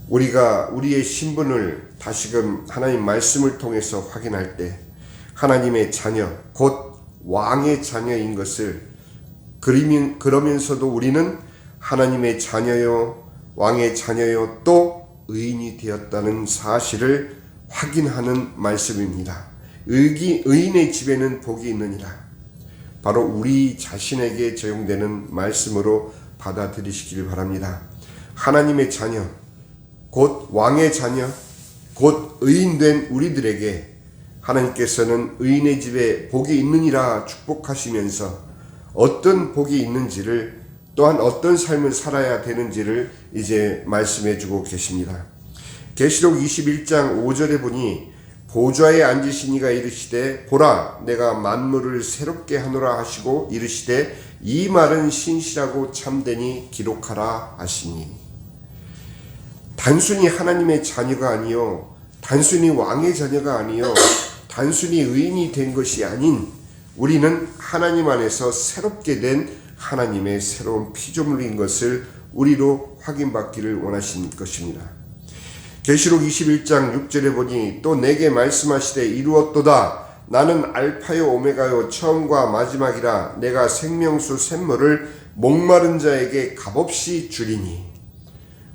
우리가 우리의 신분을 다시금 하나님 말씀을 통해서 확인할 때 하나님의 자녀, 곧 왕의 자녀인 것을 그러면서도 우리는 하나님의 자녀요, 왕의 자녀요, 또 의인이 되었다는 사실을 확인하는 말씀입니다. 의인의 집에는 복이 있느니라. 바로 우리 자신에게 적용되는 말씀으로 받아들이시길 바랍니다. 하나님의 자녀, 곧 왕의 자녀, 곧 의인된 우리들에게 하나님께서는 의인의 집에 복이 있느니라 축복하시면서 어떤 복이 있는지를, 또한 어떤 삶을 살아야 되는지를 이제 말씀해 주고 계십니다. 계시록 21장 5절에 보니 보좌에 앉으신 이가 이르시되 보라 내가 만물을 새롭게 하노라 하시고 이르시되 이 말은 신실하고 참되니 기록하라 하시니, 단순히 하나님의 자녀가 아니요, 단순히 왕의 자녀가 아니요, 단순히 의인이 된 것이 아닌 우리는 하나님 안에서 새롭게 된 하나님의 새로운 피조물인 것을 우리로 확인받기를 원하신 것입니다. 계시록 21장 6절에 보니 또 내게 말씀하시되 이루었도다. 나는 알파요 오메가요 처음과 마지막이라. 내가 생명수 샘물을 목마른 자에게 값없이 주리니.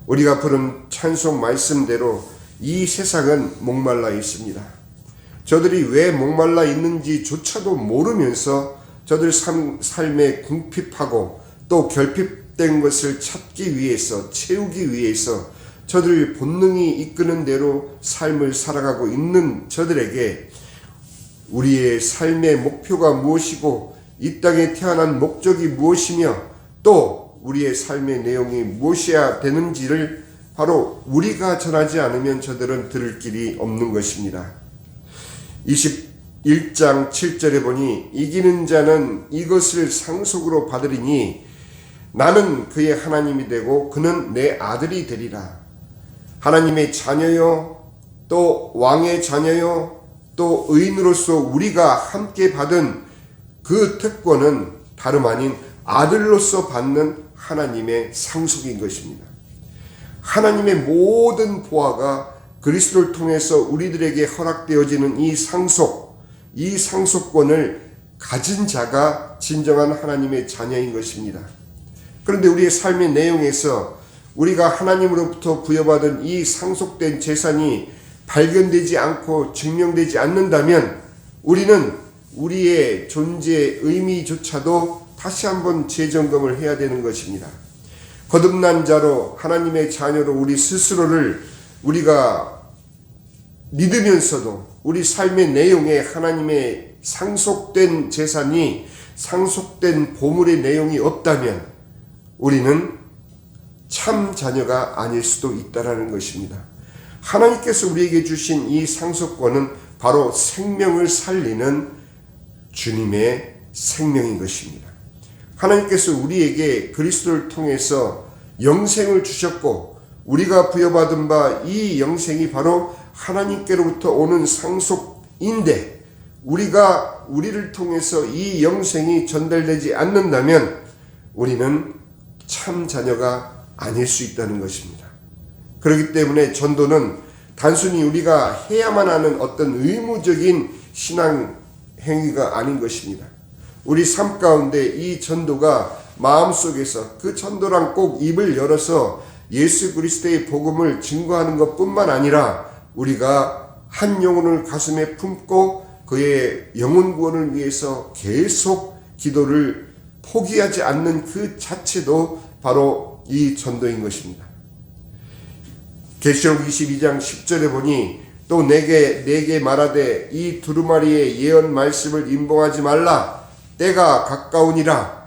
우리가 부른 찬송 말씀대로 이 세상은 목말라 있습니다. 저들이 왜 목말라 있는지조차도 모르면서 저들 삶에 궁핍하고 또 결핍된 것을 찾기 위해서, 채우기 위해서 저들 본능이 이끄는 대로 삶을 살아가고 있는 저들에게 우리의 삶의 목표가 무엇이고 이 땅에 태어난 목적이 무엇이며 또 우리의 삶의 내용이 무엇이어야 되는지를 바로 우리가 전하지 않으면 저들은 들을 길이 없는 것입니다. 21장 7절에 보니 이기는 자는 이것을 상속으로 받으리니 나는 그의 하나님이 되고 그는 내 아들이 되리라. 하나님의 자녀요, 또 왕의 자녀요, 또 의인으로서 우리가 함께 받은 그 특권은 다름 아닌 아들로서 받는 하나님의 상속인 것입니다. 하나님의 모든 보화가 그리스도를 통해서 우리들에게 허락되어지는 이 상속권을 가진 자가 진정한 하나님의 자녀인 것입니다. 그런데 우리의 삶의 내용에서 우리가 하나님으로부터 부여받은 이 상속된 재산이 발견되지 않고 증명되지 않는다면 우리는 우리의 존재의 의미조차도 다시 한번 재점검을 해야 되는 것입니다. 거듭난 자로 하나님의 자녀로 우리 스스로를 우리가 믿으면서도 우리 삶의 내용에 하나님의 상속된 재산이, 상속된 보물의 내용이 없다면 우리는 참 자녀가 아닐 수도 있다는 것입니다. 하나님께서 우리에게 주신 이 상속권은 바로 생명을 살리는 주님의 생명인 것입니다. 하나님께서 우리에게 그리스도를 통해서 영생을 주셨고 우리가 부여받은 바 이 영생이 바로 하나님께로부터 오는 상속인데 우리를 통해서 이 영생이 전달되지 않는다면 우리는 참 자녀가 아닐 수 있다는 것입니다. 그렇기 때문에 전도는 단순히 우리가 해야만 하는 어떤 의무적인 신앙 행위가 아닌 것입니다. 우리 삶 가운데 이 전도가 마음속에서, 그 전도란 꼭 입을 열어서 예수 그리스도의 복음을 증거하는 것뿐만 아니라 우리가 한 영혼을 가슴에 품고 그의 영혼 구원을 위해서 계속 기도를 포기하지 않는 그 자체도 바로 이 전도인 것입니다. 계시록 22장 10절에 보니 또 내게 말하되 이 두루마리의 예언 말씀을 임봉하지 말라. 때가 가까우니라.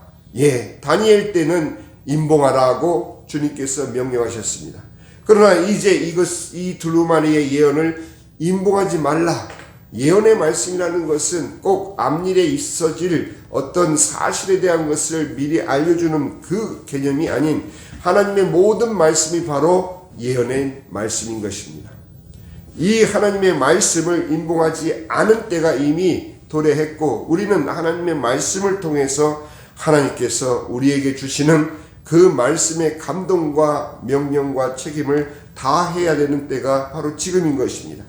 다니엘 때는 임봉하라고 주님께서 명령하셨습니다. 그러나 이제 이 두루마리의 예언을 임봉하지 말라. 예언의 말씀이라는 것은 꼭 앞일에 있어질 어떤 사실에 대한 것을 미리 알려주는 그 개념이 아닌 하나님의 모든 말씀이 바로 예언의 말씀인 것입니다. 이 하나님의 말씀을 임봉하지 않은 때가 이미 도래했고 우리는 하나님의 말씀을 통해서 하나님께서 우리에게 주시는 그 말씀의 감동과 명령과 책임을 다해야 되는 때가 바로 지금인 것입니다.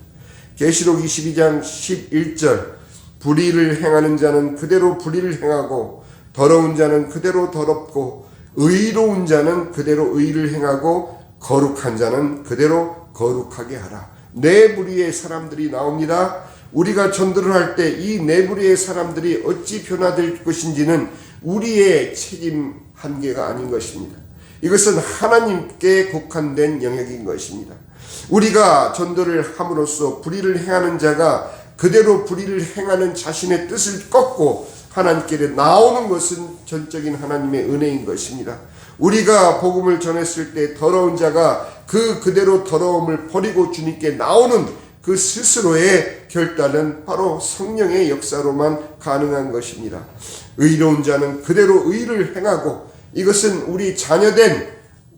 계시록 22장 11절 불의를 행하는 자는 그대로 불의를 행하고 더러운 자는 그대로 더럽고 의로운 자는 그대로 의를 행하고 거룩한 자는 그대로 거룩하게 하라. 네 부류의 사람들이 나옵니다. 우리가 전도를 할 때 이 네 부류의 사람들이 어찌 변화될 것인지는 우리의 책임 한계가 아닌 것입니다. 이것은 하나님께 국한된 영역인 것입니다. 우리가 전도를 함으로써 불의를 행하는 자가 그대로 불의를 행하는 자신의 뜻을 꺾고 하나님께 나오는 것은 전적인 하나님의 은혜인 것입니다. 우리가 복음을 전했을 때 더러운 자가 그대로 더러움을 버리고 주님께 나오는 그 스스로의 결단은 바로 성령의 역사로만 가능한 것입니다. 의로운 자는 그대로 의를 행하고, 이것은 우리 자녀된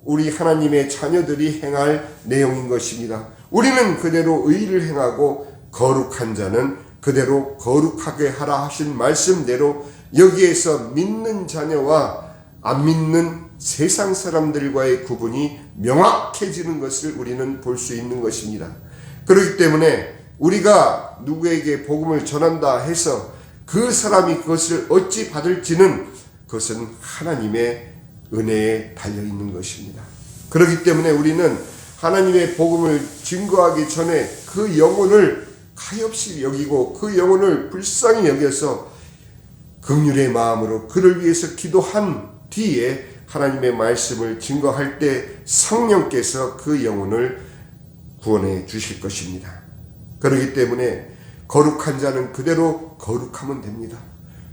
우리 하나님의 자녀들이 행할 내용인 것입니다. 우리는 그대로 의를 행하고 거룩한 자는 그대로 거룩하게 하라 하신 말씀대로 여기에서 믿는 자녀와 안 믿는 세상 사람들과의 구분이 명확해지는 것을 우리는 볼 수 있는 것입니다. 그렇기 때문에 우리가 누구에게 복음을 전한다 해서 그 사람이 그것을 어찌 받을지는 그것은 하나님의 은혜에 달려있는 것입니다. 그렇기 때문에 우리는 하나님의 복음을 증거하기 전에 그 영혼을 가엾이 여기고 그 영혼을 불쌍히 여겨서 긍휼의 마음으로 그를 위해서 기도한 뒤에 하나님의 말씀을 증거할 때 성령께서 그 영혼을 구원해 주실 것입니다. 그렇기 때문에 거룩한 자는 그대로 거룩하면 됩니다.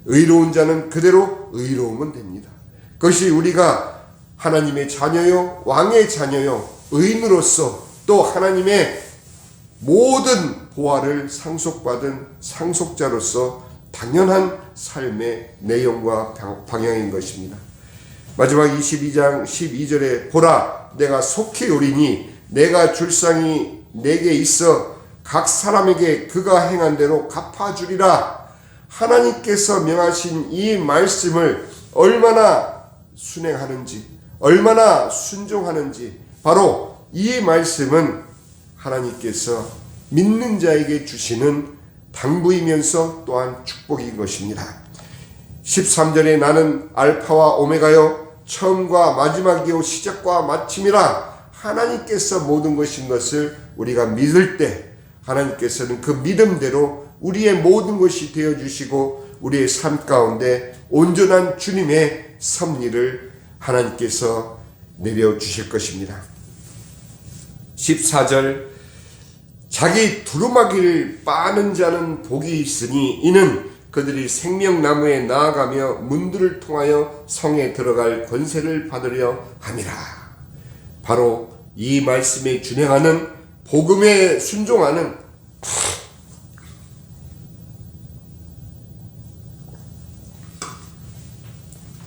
의로운 자는 그대로 의로우면 됩니다. 그것이 우리가 하나님의 자녀요, 왕의 자녀요, 의인으로서 또 하나님의 모든 보화를 상속받은 상속자로서 당연한 삶의 내용과 방향인 것입니다. 마지막 22장 12절에 보라 내가 속히 오리니 내가 줄상이 내게 있어 각 사람에게 그가 행한 대로 갚아주리라. 하나님께서 명하신 이 말씀을 얼마나 순행하는지, 얼마나 순종하는지, 바로 이 말씀은 하나님께서 믿는 자에게 주시는 당부이면서 또한 축복인 것입니다. 13절에 나는 알파와 오메가요 처음과 마지막이요 시작과 마침이라. 하나님께서 모든 것인 것을 우리가 믿을 때 하나님께서는 그 믿음대로 우리의 모든 것이 되어주시고 우리의 삶 가운데 온전한 주님의 섭리를 하나님께서 내려주실 것입니다. 14절 자기 두루마기를 빠는 자는 복이 있으니 이는 그들이 생명나무에 나아가며 문들을 통하여 성에 들어갈 권세를 받으려 함이라. 바로 이 말씀에 준행하는 복음에 순종하는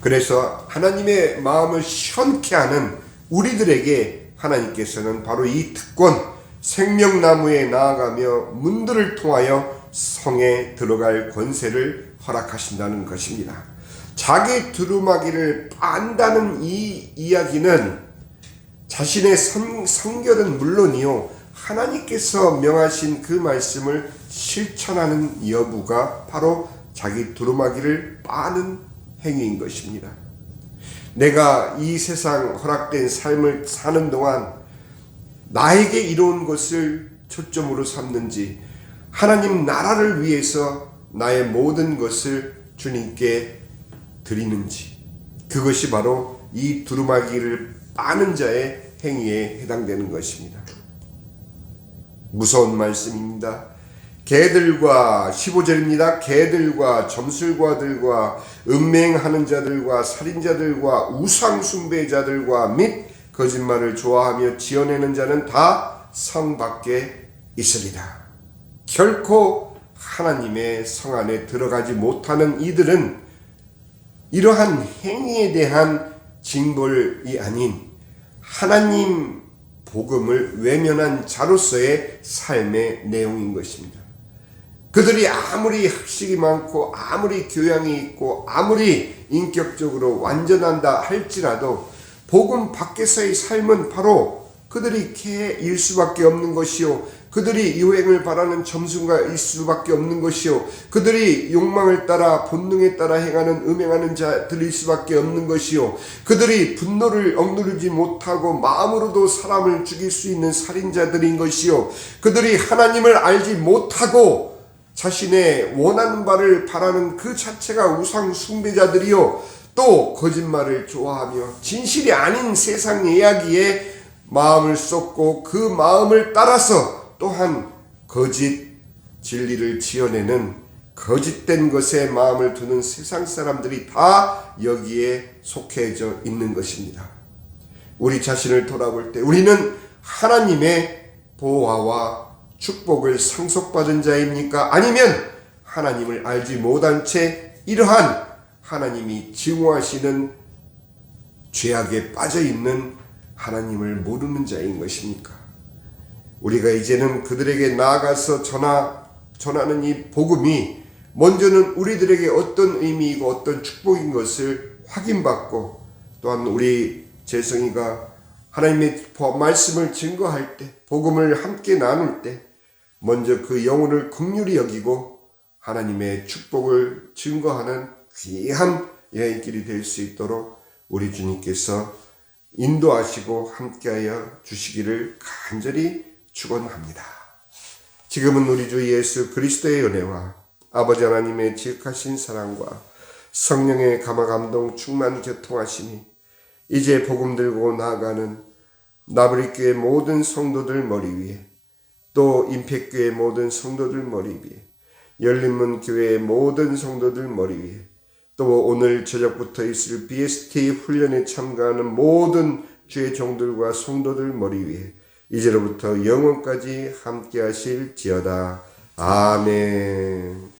그래서 하나님의 마음을 시원케 하는 우리들에게 하나님께서는 바로 이 특권 생명나무에 나아가며 문들을 통하여 성에 들어갈 권세를 허락하신다는 것입니다. 자기 두루마기를 빤다는 이 이야기는 자신의 성결은 물론이요 하나님께서 명하신 그 말씀을 실천하는 여부가 바로 자기 두루마기를 빠는 행위인 것입니다. 내가 이 세상 허락된 삶을 사는 동안 나에게 이로운 것을 초점으로 삼는지 하나님 나라를 위해서 나의 모든 것을 주님께 드리는지, 그것이 바로 이 두루마기를 빠는 자의 행위에 해당되는 것입니다. 무서운 말씀입니다. 개들과 15절입니다. 개들과 점술과들과 음맹하는 자들과 살인자들과 우상 숭배자들과 및 거짓말을 좋아하며 지어내는 자는 다 성 밖에 있으리라. 결코 하나님의 성 안에 들어가지 못하는 이들은 이러한 행위에 대한 징벌이 아닌 하나님 복음을 외면한 자로서의 삶의 내용인 것입니다. 그들이 아무리 학식이 많고 아무리 교양이 있고 아무리 인격적으로 완전한다 할지라도 복음 밖에서의 삶은 바로 그들이 개일 수밖에 없는 것이요, 그들이 유행을 바라는 점순가일 수밖에 없는 것이요, 그들이 욕망을 따라 본능에 따라 행하는 음행하는 자들일 수밖에 없는 것이요, 그들이 분노를 억누르지 못하고 마음으로도 사람을 죽일 수 있는 살인자들인 것이요, 그들이 하나님을 알지 못하고 자신의 원하는 바를 바라는 그 자체가 우상 숭배자들이요, 또 거짓말을 좋아하며 진실이 아닌 세상 이야기에 마음을 쏟고 그 마음을 따라서 또한 거짓 진리를 지어내는 거짓된 것에 마음을 두는 세상 사람들이 다 여기에 속해져 있는 것입니다. 우리 자신을 돌아볼 때 우리는 하나님의 보호와 축복을 상속받은 자입니까? 아니면 하나님을 알지 못한 채 이러한 하나님이 증오하시는 죄악에 빠져있는 하나님을 모르는 자인 것입니까? 우리가 이제는 그들에게 나아가서 전하는 이 복음이 먼저는 우리들에게 어떤 의미이고 어떤 축복인 것을 확인받고, 또한 우리 재성이가 하나님의 말씀을 증거할 때, 복음을 함께 나눌 때 먼저 그 영혼을 긍휼히 여기고 하나님의 축복을 증거하는 귀한 여행길이 될 수 있도록 우리 주님께서 인도하시고 함께하여 주시기를 간절히 축원합니다. 지금은 우리 주 예수 그리스도의 은혜와 아버지 하나님의 지극하신 사랑과 성령의 감화감동 충만 교통하시니 이제 복음 들고 나아가는 나브릿교회 모든 성도들 머리 위에, 또 임팩교회 모든 성도들 머리 위에, 열린문 교회의 모든 성도들 머리 위에, 또 오늘 저녁부터 있을 BST 훈련에 참가하는 모든 주의 종들과 성도들 머리 위에 이제로부터 영원까지 함께 하실지어다. 아멘.